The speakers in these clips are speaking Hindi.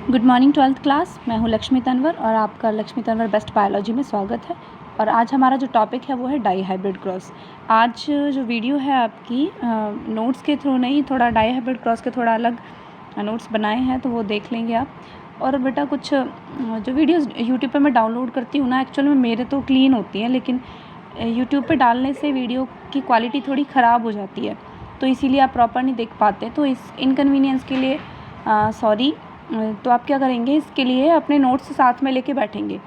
Good morning 12th class. मैं हूँ लक्ष्मी तन्वर और आपका लक्ष्मी तन्वर बेस्ट बायोलॉजी में स्वागत है। और आज हमारा जो टॉपिक है वो है डाई हाइब्रिड क्रॉस। आज जो वीडियो है आपकी नोट्स के थ्रू नहीं, थोड़ा डाई हाइब्रिड क्रॉस के थोड़ा अलग नोट्स बनाए हैं, तो वो देख लेंगे आप। और बेटा कुछ जो वीडियोज़ यूट्यूब पर मैं डाउनलोड करती हूँ ना, एक्चुअल में मेरे तो क्लीन होती हैं, लेकिन यूट्यूब पे डालने से वीडियो की क्वालिटी थोड़ी ख़राब हो जाती है, तो इसीलिए आप प्रॉपर नहीं देख पाते। तो इस इनकन्वीनियंस के लिए सॉरी। तो आप क्या करेंगे, इसके लिए अपने नोट्स साथ में लेके बैठेंगे।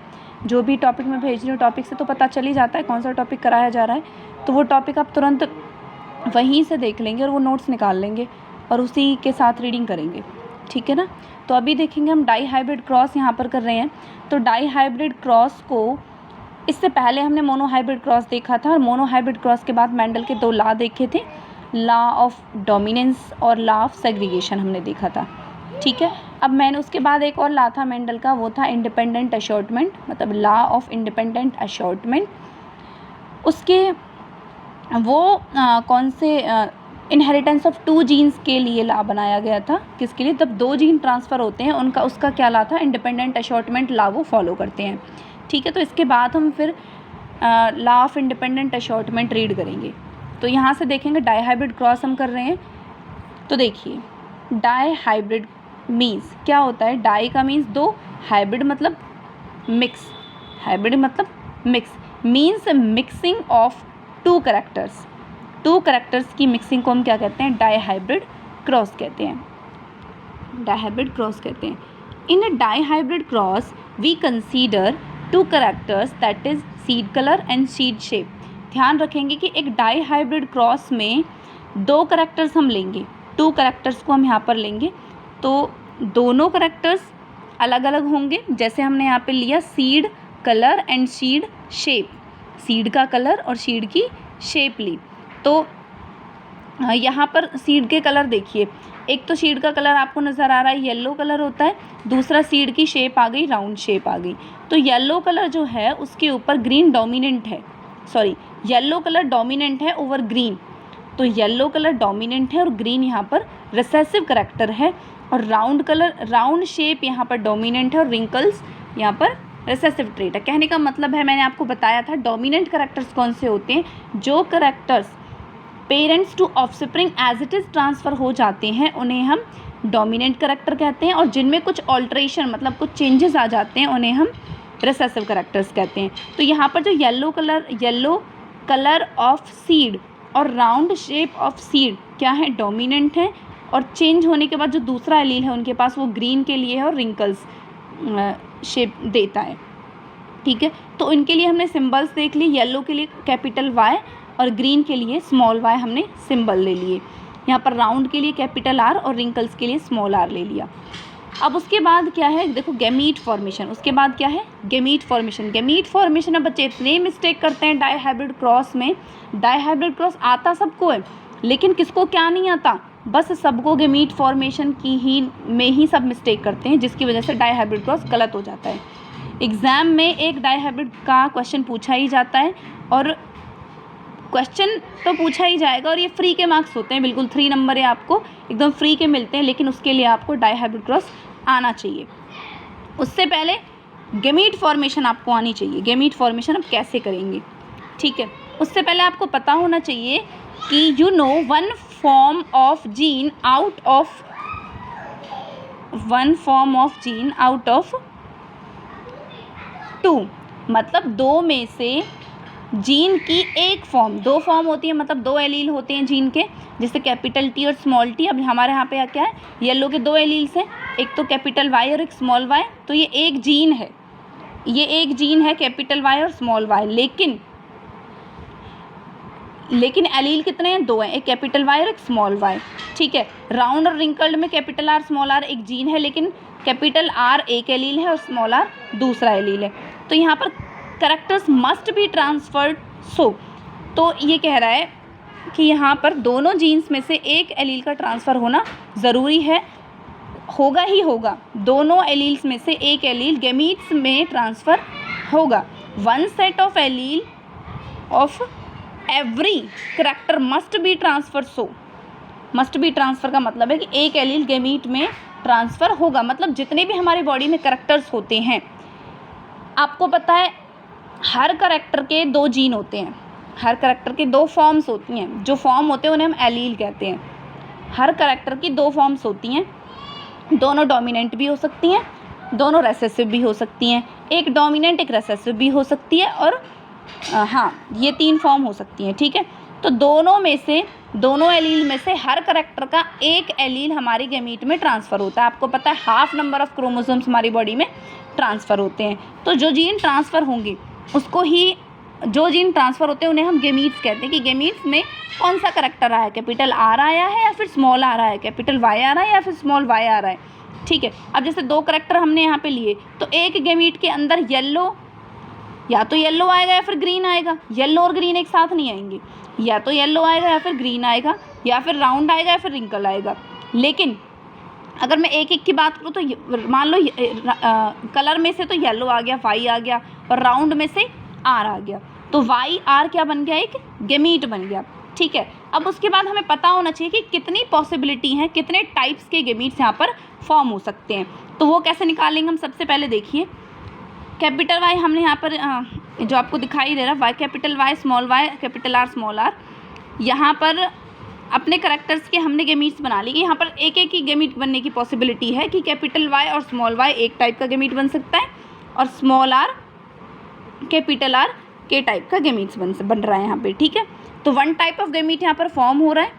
जो भी टॉपिक मैं भेज रही हूँ, टॉपिक से तो पता चल ही जाता है कौन सा टॉपिक कराया जा रहा है, तो वो टॉपिक आप तुरंत वहीं से देख लेंगे और वो नोट्स निकाल लेंगे और उसी के साथ रीडिंग करेंगे, ठीक है ना। तो अभी देखेंगे हम डाई हाइब्रिड क्रॉस यहाँ पर कर रहे हैं। तो डाई हाइब्रिड क्रॉस को इससे पहले हमने मोनो हाइब्रिड क्रॉस देखा था, और मोनो हाइब्रिड क्रॉस के बाद मेंडल के दो लॉ देखे थे, लॉ ऑफ डोमिनेंस और लॉ ऑफ सेग्रीगेशन हमने देखा था, ठीक है। अब मैंने उसके बाद एक और लॉ था मेंडल का, वो था इंडिपेंडेंट अशॉर्टमेंट, मतलब लॉ ऑफ इंडिपेंडेंट अशॉर्टमेंट। उसके वो कौन से इनहेरिटेंस ऑफ 2 जीन्स के लिए लॉ बनाया गया था। किसके लिए? जब 2 जीन ट्रांसफ़र होते हैं उनका, उसका क्या लॉ था? इंडिपेंडेंट अशॉर्टमेंट लॉ वो फॉलो करते हैं, ठीक है। तो इसके बाद हम फिर law of independent assortment read करेंगे। तो यहाँ से देखेंगे डाई हाइब्रिड क्रॉस हम कर रहे हैं। तो देखिए, डाई हाइब्रिड मीन्स क्या होता है? डाई का मीन्स 2, हाइब्रिड मतलब मिक्स, हाइब्रिड मतलब mix, means mixing of 2 characters. 2 characters की मिक्सिंग को हम क्या कहते हैं? डाई हाइब्रिड क्रॉस कहते हैं, डाई हाइब्रिड क्रॉस कहते हैं। In a dihybrid cross we consider 2 characters, that is seed colour and seed shape. ध्यान रखेंगे कि एक डाई हाइब्रिड क्रॉस में 2 कैरेक्टर्स हम लेंगे, 2 कैरेक्टर्स को हम यहाँ पर लेंगे। तो दोनों कैरेक्टर्स अलग अलग होंगे, जैसे हमने यहाँ पे लिया seed colour and seed shape, seed का कलर और सीड की शेप ली। तो यहाँ पर सीड के कलर देखिए, एक तो सीड का कलर आपको नज़र आ रहा है येलो कलर होता है, दूसरा सीड की शेप आ गई राउंड शेप आ गई। तो येलो कलर जो है उसके ऊपर ग्रीन डोमिनेंट है, सॉरी येलो कलर डोमिनेंट है ओवर ग्रीन। तो येलो कलर डोमिनेंट है और ग्रीन यहाँ पर रिसेसिव करेक्टर है, और राउंड कलर, राउंड शेप यहाँ पर डोमिनेंट है और रिंकल्स यहाँ पर रिसेसिव ट्रेट है। कहने का मतलब है, मैंने आपको बताया था डोमिनेंट करेक्टर्स कौन से होते हैं? जो characters parents to offspring as it is transfer हो जाते हैं उन्हें हम डोमिनेंट करेक्टर कहते हैं, और जिनमें कुछ ऑल्ट्रेशन मतलब कुछ चेंजेस आ जाते हैं उन्हें हम रिसेसिव करेक्टर्स कहते हैं। तो यहाँ पर जो येलो कलर ऑफ सीड और राउंड शेप ऑफ सीड क्या है? डोमिनेंट है, और चेंज होने के बाद जो दूसरा एलील है उनके पास वो ग्रीन के लिए है और रिंकल्स शेप देता है, ठीक है। तो इनके लिए हमने सिंबल्स देख लिए, येलो के लिए कैपिटल वाई और ग्रीन के लिए स्मॉल वाई हमने सिंबल ले लिए। यहाँ पर राउंड के लिए कैपिटल आर और रिंकल्स के लिए स्मॉल आर ले लिया। अब उसके बाद क्या है? देखो गैमीट फॉर्मेशन। उसके बाद क्या है? Gamete formation. गैमीट फॉर्मेशन में बच्चे इतने मिस्टेक करते हैं डाई हाइब्रिड क्रॉस में। डाई हाइब्रिड क्रॉस आता सबको है, लेकिन किसको क्या नहीं आता? बस सबको गैमीट फॉर्मेशन में ही सब मिस्टेक करते हैं, जिसकी वजह से डाई हाइब्रिड क्रॉस गलत हो जाता है। एग्ज़ाम में एक डाई हाइब्रिड का क्वेश्चन पूछा ही जाता है, और क्वेश्चन तो पूछा ही जाएगा, और ये फ्री के मार्क्स होते हैं, बिल्कुल 3 नंबर है आपको एकदम फ्री के मिलते हैं, लेकिन उसके लिए आपको डाई हाइब्रिड क्रॉस आना चाहिए। उससे पहले गैमीट फॉर्मेशन आपको आनी चाहिए। गैमीट फॉर्मेशन आप कैसे करेंगे, ठीक है। उससे पहले आपको पता होना चाहिए कि you know one form of gene out of 2, मतलब 2 में से जीन की एक फॉर्म, 2 फॉर्म होती है, मतलब 2 एलील होते हैं जीन के, जैसे कैपिटल टी और स्मॉल टी। अब हमारे यहाँ पे क्या है? येलो के 2 एलील्स हैं, एक तो कैपिटल वाई और एक स्मॉल वाई। तो ये एक जीन है, ये एक जीन है कैपिटल वाई और स्मॉल वाई, लेकिन एलील कितने हैं? 2 हैं, एक कैपिटल वाई और एक स्मॉल वाई, ठीक है। राउंड और रिंकल्ड में कैपिटल आर स्मॉल आर एक जीन है, लेकिन कैपिटल आर एक एलील है और स्मॉल आर दूसरा एलील है। तो यहाँ पर कैरेक्टर्स मस्ट बी ट्रांसफर्ड सो, तो ये कह रहा है कि यहाँ पर दोनों जीन्स में से एक एलील का ट्रांसफ़र होना ज़रूरी है, होगा ही होगा। दोनों एलील्स में से एक एलील गैमीट्स में ट्रांसफ़र होगा। One set of allele of every character must be transfer so, must be transfer का मतलब है कि एक एलील गैमीट में ट्रांसफ़र होगा। मतलब जितने भी हमारी बॉडी में करैक्टर्स होते हैं, आपको पता है हर करैक्टर के 2 जीन होते हैं, हर करैक्टर के 2 फॉर्म्स होती हैं। जो फॉर्म होते हैं उन्हें हम एलील कहते हैं। हर करैक्टर की 2 फॉर्म्स होती हैं, दोनों डोमिनेंट भी हो सकती हैं, दोनों रेसेसिव भी हो सकती हैं। एक डोमिनेंट एक रेसेसिव भी हो सकती है और हाँ, ये 3 फॉर्म हो सकती हैं, ठीक है। तो दोनों एलील में से हर करैक्टर का एक एलील हमारी गैमीट में ट्रांसफ़र होता है। आपको पता है हाफ नंबर ऑफ क्रोमोसोम्स हमारी बॉडी में ट्रांसफ़र होते हैं। तो जो जीन ट्रांसफ़र होंगे जो जीन ट्रांसफ़र होते हैं उन्हें हम गैमीट्स कहते हैं कि गैमीट्स में कौन सा करैक्टर आया है, कैपिटल आर आया है या फिर स्मॉल आर आया है, कैपिटल वाई आ रहा है या फिर स्मॉल वाई आ रहा है, ठीक है। अब जैसे 2 करैक्टर हमने यहाँ पे लिए, तो एक गैमीट के अंदर या तो येलो आएगा या फिर ग्रीन आएगा। येलो और ग्रीन एक साथ नहीं आएंगे, या तो येलो आएगा या फिर ग्रीन आएगा, या फिर राउंड आएगा या फिर रिंकल आएगा। लेकिन अगर मैं एक की बात करूँ तो मान लो कलर में से तो येलो आ गया, वाई आ गया, और राउंड में से आर आ गया, तो वाई आर क्या बन गया, एक गैमीट बन गया, ठीक है। अब उसके बाद हमें पता होना चाहिए कि कितनी पॉसिबिलिटी हैं, कितने टाइप्स के गैमीट्स यहाँ पर फॉर्म हो सकते हैं। तो वो कैसे निकालेंगे हम, सबसे पहले देखिए कैपिटल वाई हमने यहाँ पर जो आपको दिखाई दे रहा है Y capital Y capital R small R, यहाँ पर अपने करैक्टर्स के हमने गैमीट्स बना ली कि यहाँ पर एक ही गैमीट बनने की पॉसिबिलिटी है कि कैपिटल वाई और स्मॉल वाई एक टाइप का गैमीट बन सकता है और स्मॉल आर कैपिटल आर के टाइप का गैमीट्स बन रहा है यहाँ पे, ठीक है। तो 1 टाइप ऑफ गैमीट यहाँ पर फॉर्म हो रहा है।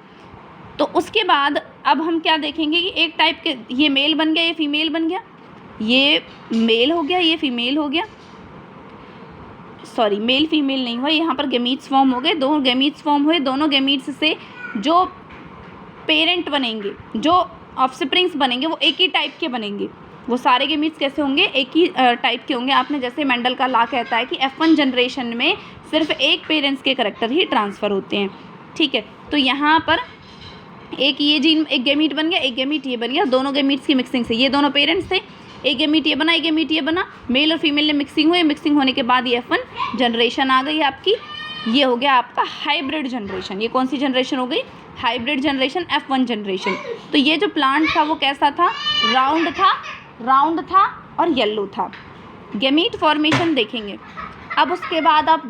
तो उसके बाद अब हम क्या देखेंगे कि एक टाइप के ये मेल बन गया, ये फीमेल बन गया, ये मेल हो गया, ये फीमेल हो गया, सॉरी मेल फीमेल नहीं हुआ, यहाँ पर गैमीट्स फॉर्म हो गए, 2 गैमीट्स फॉर्म हुए। दोनों गैमीट्स से जो पेरेंट बनेंगे, जो ऑफस्प्रिंग्स बनेंगे, वो एक ही टाइप के बनेंगे। वो सारे गैमीट्स कैसे होंगे, एक ही टाइप के होंगे। आपने जैसे मेंडल का लॉ कहता है कि F1 जनरेशन में सिर्फ एक पेरेंट्स के करैक्टर ही ट्रांसफ़र होते हैं, ठीक है। तो यहाँ पर एक ये जीन एक गैमीट बन गया, एक गैमीट ये बन गया, दोनों गैमीट्स की मिक्सिंग से ये दोनों पेरेंट्स थे, एक गैमीट ये बना, एक गैमीट ये बना, मेल और फीमेल ने मिक्सिंग हुई, मिक्सिंग होने के बाद ये F1 जनरेशन आ गई आपकी। ये हो गया आपका हाइब्रिड जनरेशन। ये कौन सी जनरेशन हो गई, हाइब्रिड जनरेशन, F1 जनरेशन। तो ये जो प्लांट था वो कैसा था, राउंड था और येलो था। गैमीट फॉर्मेशन देखेंगे। अब उसके बाद आप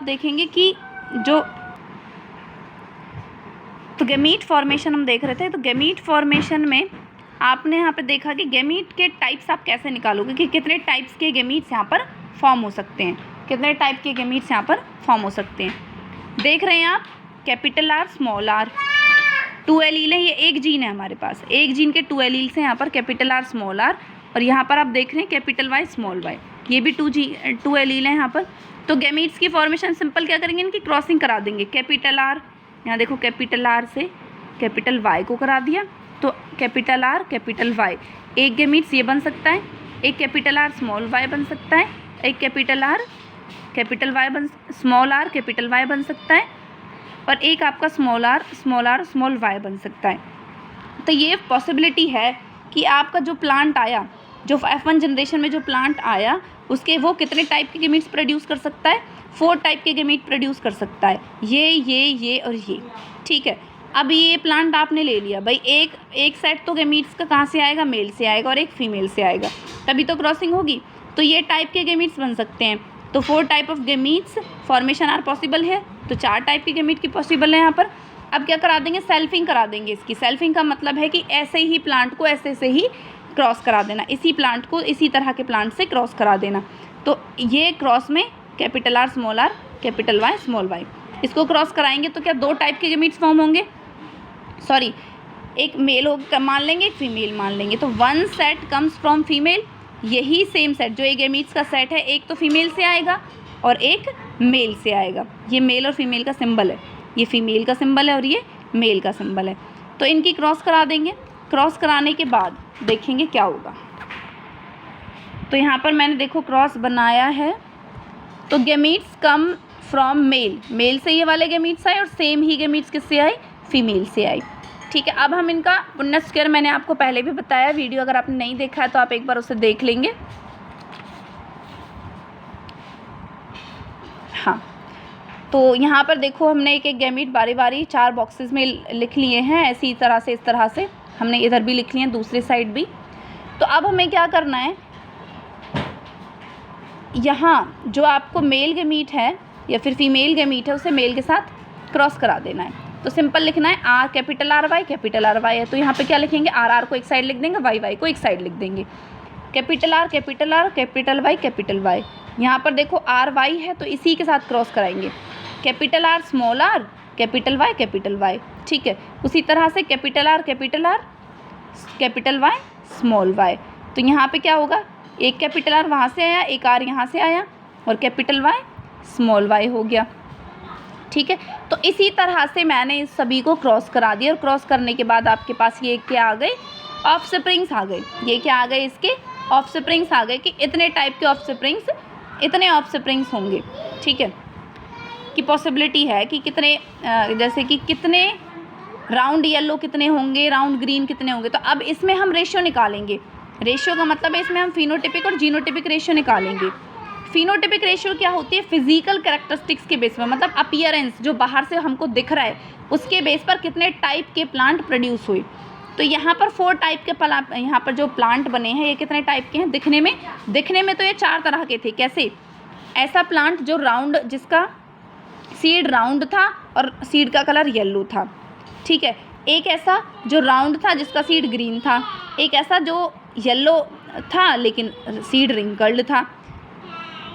देखेंगे कि जो तो गैमीट फॉर्मेशन हम देख रहे थे। तो गैमीट फॉर्मेशन में आपने यहाँ पे देखा कि गैमीट के टाइप्स आप कैसे निकालोगे कि कितने टाइप्स के गैमीट्स यहाँ पर फॉर्म हो सकते हैं, कितने टाइप के गैमीट्स यहाँ पर फॉर्म हो सकते हैं। देख रहे हैं आप capital R small R, 2 allele है, ये एक जीन है हमारे पास, एक जीन के 2 एलील्स हैं यहाँ पर कैपिटल आर स्मॉल आर, और यहाँ पर आप देख रहे हैं कैपिटल वाई स्मॉल वाई, ये भी 2 एलील हैं यहाँ पर। तो गैमीट्स की फॉर्मेशन सिंपल क्या करेंगे, इनकी क्रॉसिंग करा देंगे। कैपिटल आर, यहाँ देखो कैपिटल आर से कैपिटल वाई को करा दिया, तो कैपिटल आर कैपिटल वाई, एक गैमीट्स ये बन सकता है, एक कैपिटल आर स्मॉल वाई बन सकता है, एक capital R capital Y small R capital Y बन सकता है, और एक आपका स्मॉल आर स्मॉल वाई बन सकता है। तो ये पॉसिबिलिटी है कि आपका जो प्लांट आया, जो F1 जनरेशन में जो प्लांट आया, उसके वो कितने टाइप के गैमीट्स प्रोड्यूस कर सकता है, 4 टाइप के गैमीट प्रोड्यूस कर सकता है, ये और ये, ठीक है। अब ये प्लांट आपने ले लिया भाई, एक सेट तो गैमीट्स का कहाँ से आएगा, मेल से आएगा और एक फीमेल से आएगा, तभी तो क्रॉसिंग होगी। तो ये टाइप के गैमीट्स बन सकते हैं। तो 4 type of gametes formation are possible है, तो 4 टाइप के गैमीट की पॉसिबल है यहाँ पर। अब क्या करा देंगे, सेल्फिंग करा देंगे इसकी। सेल्फिंग का मतलब है कि ऐसे ही प्लांट को ऐसे से ही क्रॉस करा देना, इसी प्लांट को इसी तरह के प्लांट से क्रॉस करा देना। तो ये क्रॉस में capital R small R capital Y small Y, इसको क्रॉस कराएंगे तो क्या 2 टाइप के गैमीट्स फॉर्म होंगे, सॉरी एक मेल हो मान लेंगे, एक फीमेल मान लेंगे। तो 1 सेट कम्स फ्रॉम फीमेल, यही सेम सेट जो एक गैमीट्स का सेट है, एक तो फीमेल से आएगा और एक मेल से आएगा। ये मेल और फीमेल का सिंबल है, ये फीमेल का सिंबल है और ये मेल का सिंबल है। तो इनकी क्रॉस करा देंगे। क्रॉस कराने के बाद देखेंगे क्या होगा। तो यहाँ पर मैंने देखो क्रॉस बनाया है। तो गैमीट्स कम फ्रॉम मेल से ये वाले गैमीट्स आए और सेम ही गैमीट्स किससे आए, फीमेल से आई, ठीक है। अब हम इनका पुन्नट स्क्वायर मैंने आपको पहले भी बताया, वीडियो अगर आपने नहीं देखा है तो आप एक बार उसे देख लेंगे। हाँ, तो यहाँ पर देखो हमने एक एक गैमीट बारी बारी 4 बॉक्सेस में लिख लिए हैं, ऐसी तरह से इस तरह से हमने इधर भी लिख लिया, दूसरी साइड भी। तो अब हमें क्या करना है, यहाँ जो आपको मेल गैमीट है या फिर फीमेल गैमीट है उसे मेल के साथ क्रॉस करा देना है। तो सिंपल लिखना है आर कैपिटल आर वाई है, तो यहाँ पे क्या लिखेंगे, आर आर को एक साइड लिख देंगे, वाई वाई को एक साइड लिख देंगे। कैपिटल आर कैपिटल वाई, यहाँ पर देखो आर वाई है तो इसी के साथ क्रॉस कराएंगे। कैपिटल आर कैपिटल वाई, ठीक है। उसी तरह से capital R capital Y small Y. तो यहाँ पे क्या होगा, एक कैपिटल आर वहाँ से आया, एक आर यहाँ से आया और कैपिटल वाई स्मॉल वाई हो गया, ठीक है। तो इसी तरह से मैंने इस सभी को क्रॉस करा दिया और क्रॉस करने के बाद आपके पास ये क्या आ गए, ऑफस्प्रिंग्स आ गए। ये क्या आ गए, इसके ऑफस्प्रिंग्स आ गए कि इतने टाइप के ऑफस्प्रिंग्स, इतने ऑफस्प्रिंग्स होंगे, ठीक है। कि पॉसिबिलिटी है कि कितने, जैसे कि कितने राउंड येलो कितने होंगे, राउंड ग्रीन कितने होंगे। तो अब इसमें हम रेशियो निकालेंगे। रेशियो का मतलब है इसमें हम फिनोटिपिक और जीनोटिपिक रेशियो निकालेंगे। फिनोटिपिक रेशियो क्या होती है, फिजिकल कैरेक्टरिस्टिक्स के बेस पर, मतलब अपीयरेंस जो बाहर से हमको दिख रहा है उसके बेस पर कितने टाइप के प्लांट प्रोड्यूस हुए। तो यहाँ पर 4 टाइप के यहाँ पर जो प्लांट बने हैं ये कितने टाइप के हैं, दिखने में तो ये 4 तरह के थे। कैसे, ऐसा प्लांट जो राउंड, जिसका सीड राउंड था और सीड का कलर येलो था, ठीक है। एक ऐसा जो राउंड था जिसका सीड ग्रीन था, एक ऐसा जो येलो था लेकिन सीड रिंकल्ड था,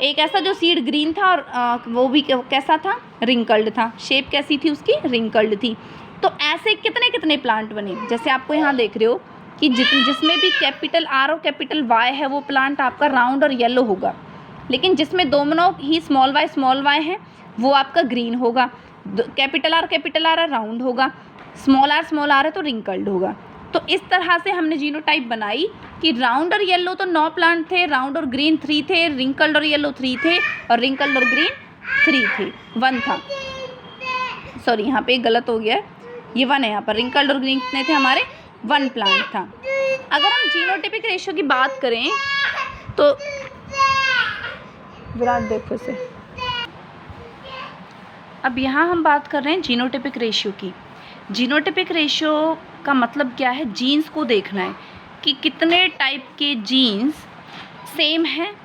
एक ऐसा जो सीड ग्रीन था और वो भी कैसा था, रिंकल्ड था। शेप कैसी थी उसकी, रिंकल्ड थी। तो ऐसे कितने कितने प्लांट बने, जैसे आपको यहाँ देख रहे हो कि जिसमें भी कैपिटल आर और कैपिटल वाई है वो प्लांट आपका राउंड और येलो होगा, लेकिन जिसमें दोनों ही स्मॉल वाई है वो आपका ग्रीन होगा। कैपिटल आर राउंड होगा, स्मॉल आर है तो रिंकल्ड होगा। तो इस तरह से हमने जीनोटाइप बनाई कि राउंड और येलो तो 9 प्लांट थे, राउंड और ग्रीन 3 थे, रिंकल्ड और येलो 3 थे और रिंकल्ड और ग्रीन 3 थे, 1 था। सॉरी यहाँ पे गलत हो गया, ये 1 है यहाँ पर। रिंकल्ड और ग्रीन कितने थे हमारे, 1 प्लांट था। अगर हम जीनोटिपिक रेशियो की बात करें तो विराट देखो से, अब यहाँ हम बात कर रहे हैं जीनोटिपिक रेशियो की। जीनोटिपिक रेशियो का मतलब क्या है, जीन्स को देखना है कि कितने टाइप के जीन्स सेम हैं।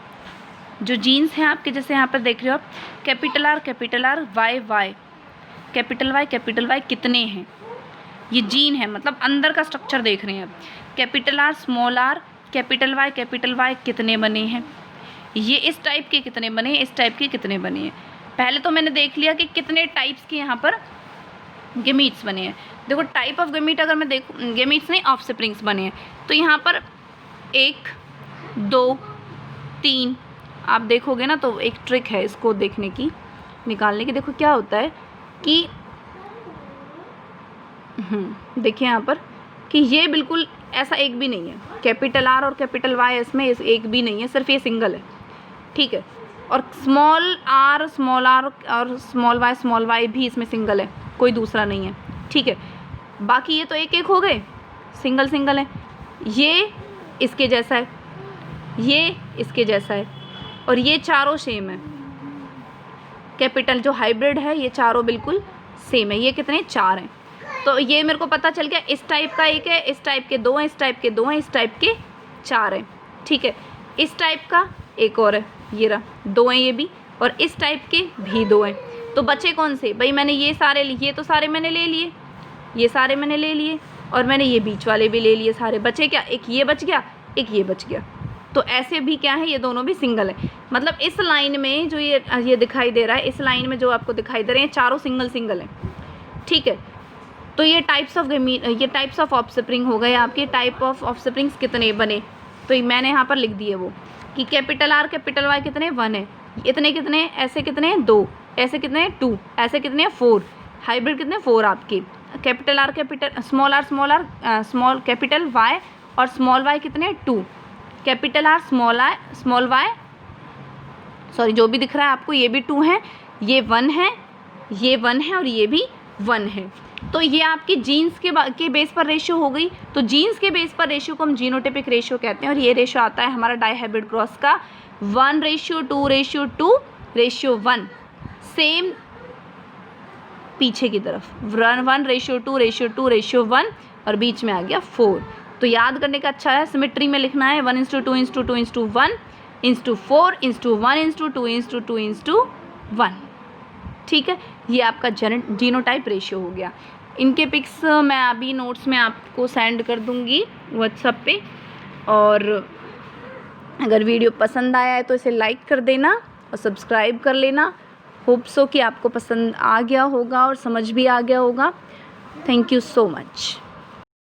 जो जीन्स हैं आपके, जैसे यहाँ पर देख रहे हो आप, capital R Y capital Y कितने हैं, ये जीन है, मतलब अंदर का स्ट्रक्चर देख रहे हैं आप। Capital R small R capital Y कितने बने हैं, ये इस टाइप के कितने बने हैं, इस टाइप के कितने बने हैं। पहले तो मैंने देख लिया कि कितने टाइप्स के यहाँ पर गैमीट्स बने हैं। देखो टाइप ऑफ गैमीट अगर मैं देखूँ, गैमीट्स नहीं ऑफस्प्रिंग्स बने हैं, तो यहाँ पर 1 2 3 आप देखोगे ना तो एक ट्रिक है इसको देखने की, निकालने की। देखो क्या होता है कि देखिए यहाँ पर कि ये बिल्कुल ऐसा एक भी नहीं है, कैपिटल आर और कैपिटल वाई इसमें एक भी नहीं है, सिर्फ ये सिंगल है, ठीक है। और स्मॉल आर और स्मॉल वाई भी इसमें सिंगल है, कोई दूसरा नहीं है, ठीक है। बाकी ये तो एक एक हो गए, सिंगल है। ये इसके जैसा है, ये इसके जैसा है और ये चारों सेम है। कैपिटल जो हाइब्रिड है ये चारों बिल्कुल सेम है। ये कितने, 4 हैं। तो ये मेरे को पता चल गया, इस टाइप का एक है, इस टाइप के 2 हैं, इस टाइप के 2 हैं, इस टाइप के 4 हैं, ठीक है। इस टाइप का एक और है, ये रहा, 2 हैं ये भी, और इस टाइप के भी 2 हैं। तो बचे कौन से भाई, मैंने ये सारे लिए, तो सारे मैंने ले लिए, ये सारे मैंने ले लिए और मैंने ये बीच वाले भी ले लिए सारे। बचे क्या, एक ये बच गया, एक ये बच गया। तो ऐसे भी क्या है, ये दोनों भी सिंगल है। मतलब इस लाइन में जो ये दिखाई दे रहा है, इस लाइन में जो आपको दिखाई दे रहे हैं, चारों सिंगल हैं, ठीक है। तो ये टाइप्स ऑफ ऑफस्प्रिंग हो गए आपके। टाइप ऑफ ऑफस्प्रिंग्स कितने बने, तो मैंने यहाँ पर लिख दिए वो कि कैपिटल आर कैपिटल वाई कितने, 1 है। इतने कितने, ऐसे कितने, 2, ऐसे कितने, 2, ऐसे कितने, 4। हाइब्रिड कितने, 4 आपके। Capital R small capital Y और स्मॉल वाई कितने, 2। Capital R small Y, sorry जो भी दिख रहा है आपको, ये भी 2 है, ये 1 है, ये 1 है और ये भी 1 है। तो ये आपकी जीन्स के बेस पर रेशियो हो गई। तो जीन्स के बेस पर रेशियो को हम जीनोटिपिक रेशियो कहते हैं और ये रेशियो आता है हमारा डाइहाइब्रिड क्रॉस का 1:2:1 सेम पीछे की तरफ 1:2:1 और बीच में आ गया 4। तो याद करने का अच्छा है, सिमेट्री में लिखना है 1:2:2:1:4:4:1:2:2:1। ठीक है, ये आपका जीनोटाइप रेशियो हो गया। इनके पिक्स मैं अभी नोट्स में आपको सेंड कर दूँगी व्हाट्सएप पे। और अगर वीडियो पसंद आया है तो इसे लाइक कर देना और सब्सक्राइब कर लेना। होप सो कि आपको पसंद आ गया होगा और समझ भी आ गया होगा। Thank you so much.